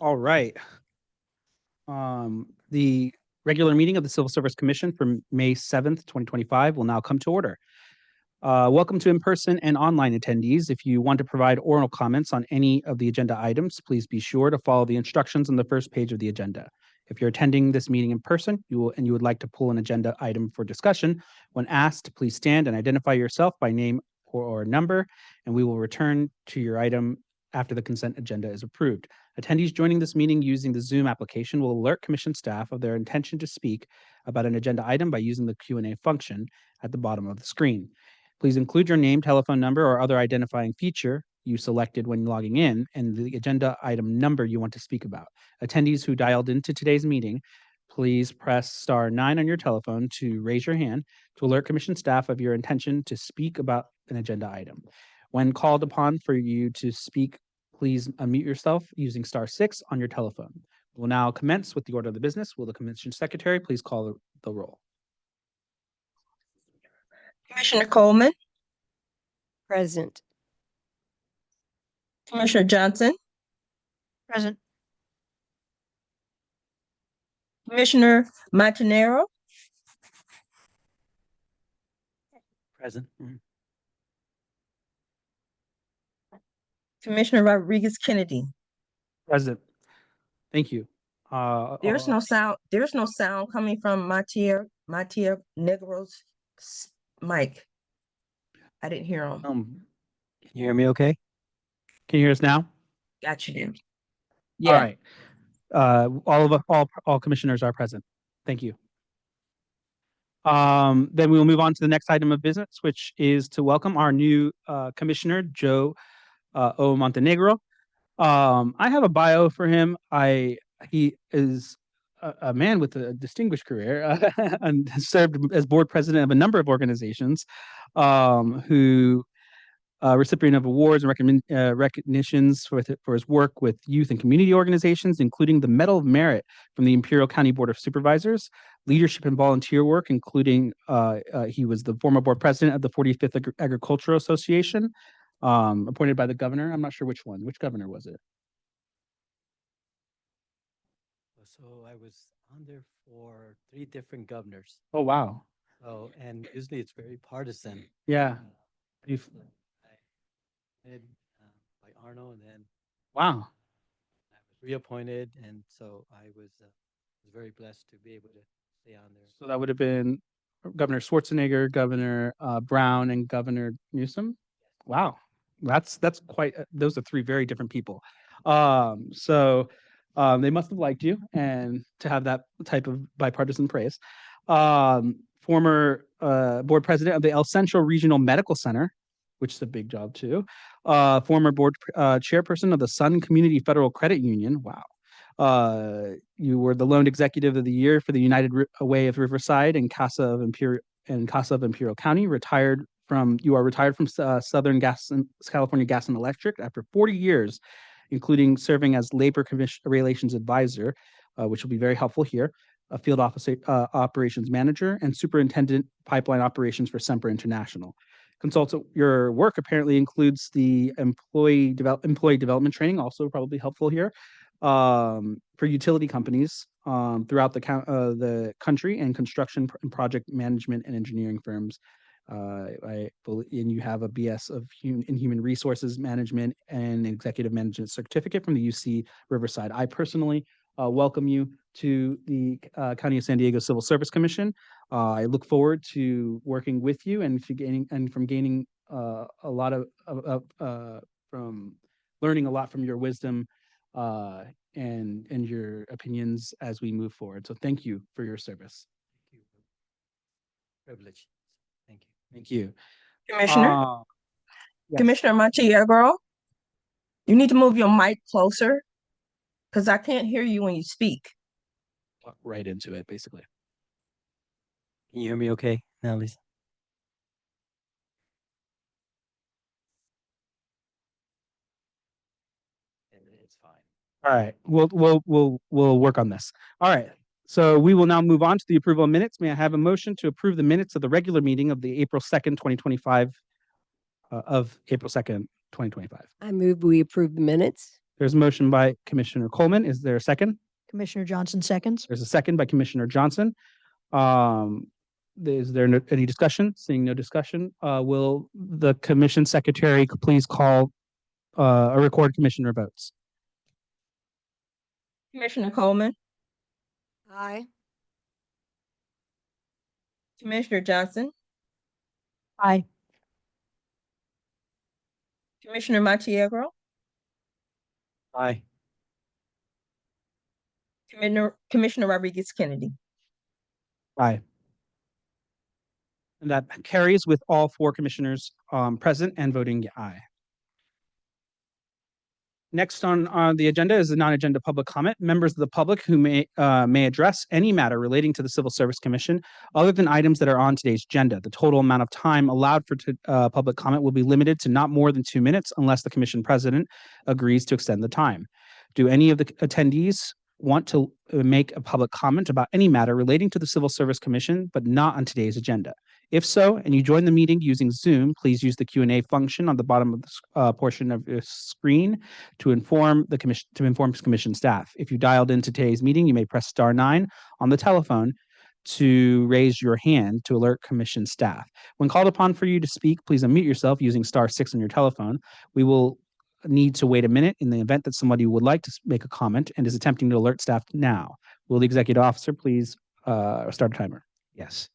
All right. The regular meeting of the Civil Service Commission for May 7th, 2025 will now come to order. Welcome to in-person and online attendees. If you want to provide oral comments on any of the agenda items, please be sure to follow the instructions on the first page of the agenda. If you're attending this meeting in person, you would like to pull an agenda item for discussion, when asked, please stand and identify yourself by name or number, and we will return to your item after the consent agenda is approved. Attendees joining this meeting using the Zoom application will alert Commission staff of their intention to speak about an agenda item by using the Q&A function at the bottom of the screen. Please include your name, telephone number, or other identifying feature you selected when logging in and the agenda item number you want to speak about. Attendees who dialed into today's meeting, please press star 9 on your telephone to raise your hand to alert Commission staff of your intention to speak about an agenda item. When called upon for you to speak, please unmute yourself using star 6 on your telephone. We'll now commence with the order of the business. Will the Commission Secretary please call the roll? Commissioner Coleman, Present. Commissioner Johnson, Present. Commissioner Montanaro, Present. Commissioner Rodriguez Kennedy. Present. Thank you. There's no sound. There's no sound coming from Matia Negro's mic. I didn't hear him. Can you hear me okay? Can you hear us now? Got you. All right. All commissioners are present. Thank you. Then we will move on to the next item of business, which is to welcome our new commissioner, Joe O. Montenegro. I have a bio for him. He is a man with a distinguished career and has served as board president of a number of organizations, who recipient of awards and recognitions for his work with youth and community organizations, including the Medal of Merit from the Imperial County Board of Supervisors, leadership and volunteer work, including he was the former board president of the 45th Agricultural Association, appointed by the governor. I'm not sure which one. Which governor was it? So I was under for 3 different governors. Oh, wow. So, and usually it's very partisan. Yeah. I did by Arno, and then Wow. I was reappointed, and so I was very blessed to be able to stay on there. So that would have been Governor Schwarzenegger, Governor Brown, and Governor Newsom. Wow. That's quite, those are 3 very different people. They must have liked you, and to have that type of bipartisan praise. Former board president of the El Centro Regional Medical Center, which is a big job too. Former board chairperson of the Sun Community Federal Credit Union. Wow. You were the loan executive of the year for the United Way of Riverside and Casa of Imperial County. You are retired from Southern California Gas and Electric after 40 years, including serving as labor relations advisor, which will be very helpful here, a field officer, operations manager, and superintendent pipeline operations for Sempra International. Consultant, your work apparently includes the employee development training, also probably helpful here, for utility companies throughout the country, and construction and project management and engineering firms. And you have a BS in Human Resources Management and Executive Management Certificate from the UC Riverside. I personally welcome you to the County of San Diego Civil Service Commission. I look forward to working with you and from gaining a lot from learning a lot from your wisdom and your opinions as we move forward. So thank you for your service. Thank you. Privilege. Thank you. Thank you. Commissioner, Yes. Commissioner Montenegro, you need to move your mic closer because I can't hear you when you speak. Right into it, basically. Can you hear me okay now, Lisa? It's fine. All right, we'll work on this. All right, so we will now move on to the approval of minutes. May I have a motion to approve the minutes of the regular meeting of the April 2nd, 2025, of April 2nd, 2025? I move we approve the minutes. There's a motion by Commissioner Coleman. Is there a second? Commissioner Johnson seconds. There's a second by Commissioner Johnson. Is there any discussion? Seeing no discussion, will the commission secretary please call a record commissioner votes? Commissioner Coleman, Aye. Commissioner Johnson, Aye. Commissioner Montiero, Aye. Commissioner Rodriguez Kennedy. Aye. And that carries with all four commissioners present and voting aye. Next on the agenda is the non-agenda public comment. Members of the public who may address any matter relating to the Civil Service Commission other than items that are on today's agenda. The total amount of time allowed for public comment will be limited to not more than 2 minutes unless the commission president agrees to extend the time. Do any of the attendees want to make a public comment about any matter relating to the Civil Service Commission, but not on today's agenda? If so, and you join the meeting using Zoom, please use the Q&A function on the bottom of the portion of your screen to inform the commission staff. If you dialed into today's meeting, you may press *9 on the telephone to raise your hand to alert commission staff. When called upon for you to speak, please unmute yourself using *6 on your telephone. We will need to wait a minute in the event that somebody would like to make a comment and is attempting to alert staff now. Will the executive officer please start a timer? Yes.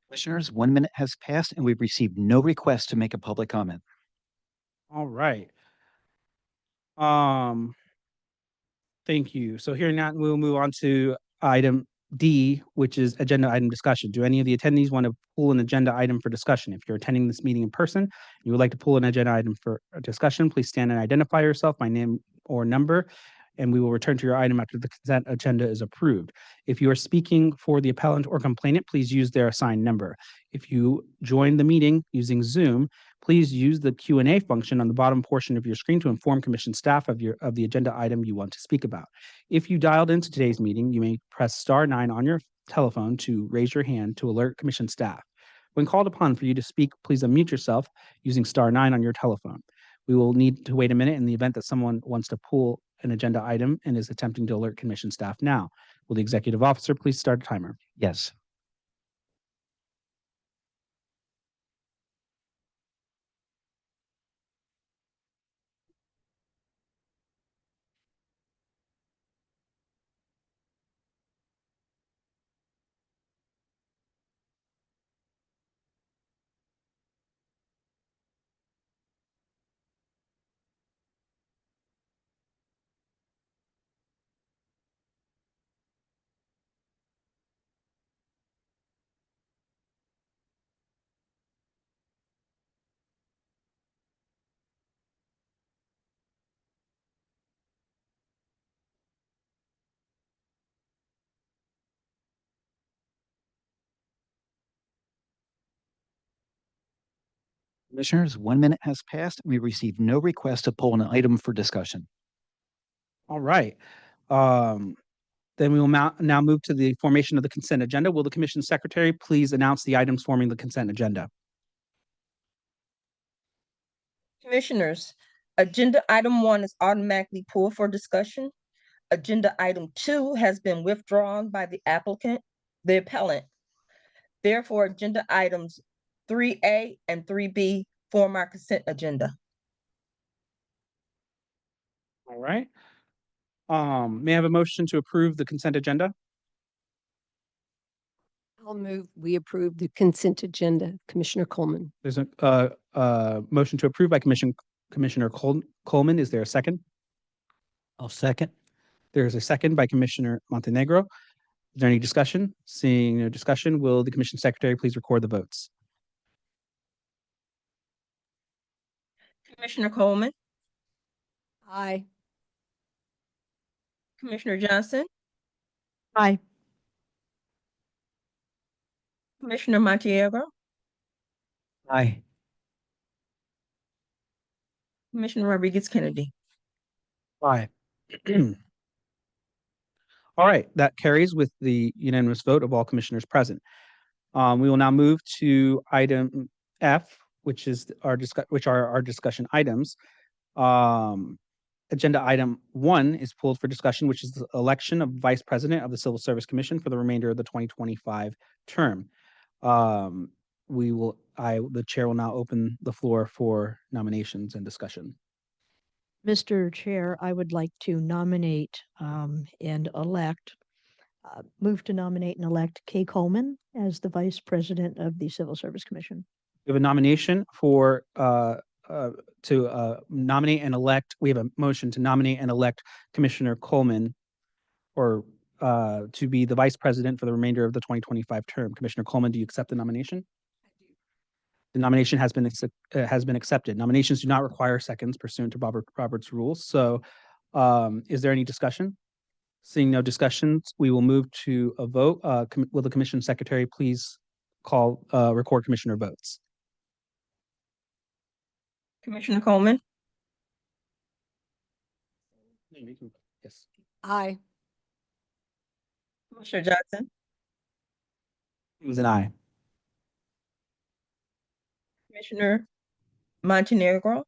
Commissioners, 1 minute has passed and we've received no request to make a public comment. All right. Thank you. So here now we'll move on to item D, which is agenda item discussion. Do any of the attendees want to pull an agenda item for discussion? If you're attending this meeting in person, you would like to pull an agenda item for a discussion, please stand and identify yourself by name or number, and we will return to your item after the consent agenda is approved. If you are speaking for the appellant or complainant, please use their assigned number. If you join the meeting using Zoom, please use the Q&A function on the bottom portion of your screen to inform commission staff of the agenda item you want to speak about. If you dialed into today's meeting, you may press *9 on your telephone to raise your hand to alert commission staff. When called upon for you to speak, please unmute yourself using *9 on your telephone. We will need to wait a minute in the event that someone wants to pull an agenda item and is attempting to alert commission staff now. Will the executive officer please start a timer? Yes. Commissioners, 1 minute has passed and we received no request to pull an item for discussion. All right. Then we will now move to the formation of the consent agenda. Will the commission secretary please announce the items forming the consent agenda? Commissioners, agenda item 1 is automatically pulled for discussion. Agenda item 2 has been withdrawn by the appellant. Therefore, agenda items 3A and 3B form our consent agenda. All right. May I have a motion to approve the consent agenda? I'll move, we approve the consent agenda. Commissioner Coleman. There's a motion to approve by Commissioner Coleman. Is there a second? I'll second. There is a second by Commissioner Montenegro. Is there any discussion? Seeing no discussion, will the Commission Secretary please record the votes? Commissioner Coleman, Aye. Commissioner Johnson, Aye. Commissioner Montiero, Aye. Commissioner Rodriguez Kennedy. Aye. All right, that carries with the unanimous vote of all commissioners present. We will now move to item F, which is our discussion items. Agenda item 1 is pulled for discussion, which is the election of Vice President of the Civil Service Commission for the remainder of the 2025 term. The chair will now open the floor for nominations and discussion. Mr. Chair, I would like to nominate move to nominate and elect Kay Coleman as the Vice President of the Civil Service Commission. We have a nomination for to nominate and elect. We have a motion to nominate and elect Commissioner Coleman or to be the Vice President for the remainder of the 2025 term. Commissioner Coleman, do you accept the nomination? The nomination has been accepted. Nominations do not require seconds pursuant to Robert's rules. So is there any discussion? Seeing no discussions, we will move to a vote. Will the Commission Secretary please record Commissioner votes? Commissioner Coleman, Yes. Aye. Commissioner Johnson, It was an aye. Commissioner Montenegro,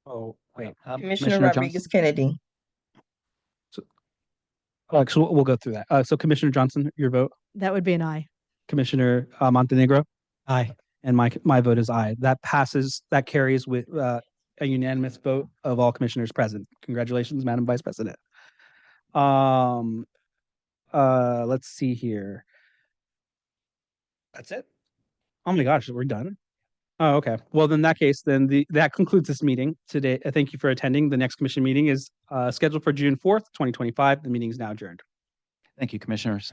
Oh, wait. Commissioner Rodriguez Kennedy. So we'll go through that. So Commissioner Johnson, your vote. That would be an aye. Commissioner Montenegro, Aye. and my vote is aye. That passes. That carries with a unanimous vote of all commissioners present. Congratulations, Madam Vice President. Let's see here. That's it. Oh my gosh, we're done. Oh, okay. Well, then in that case, that concludes this meeting today. Thank you for attending. The next commission meeting is scheduled for June 4th, 2025. The meeting is now adjourned. Thank you, commissioners.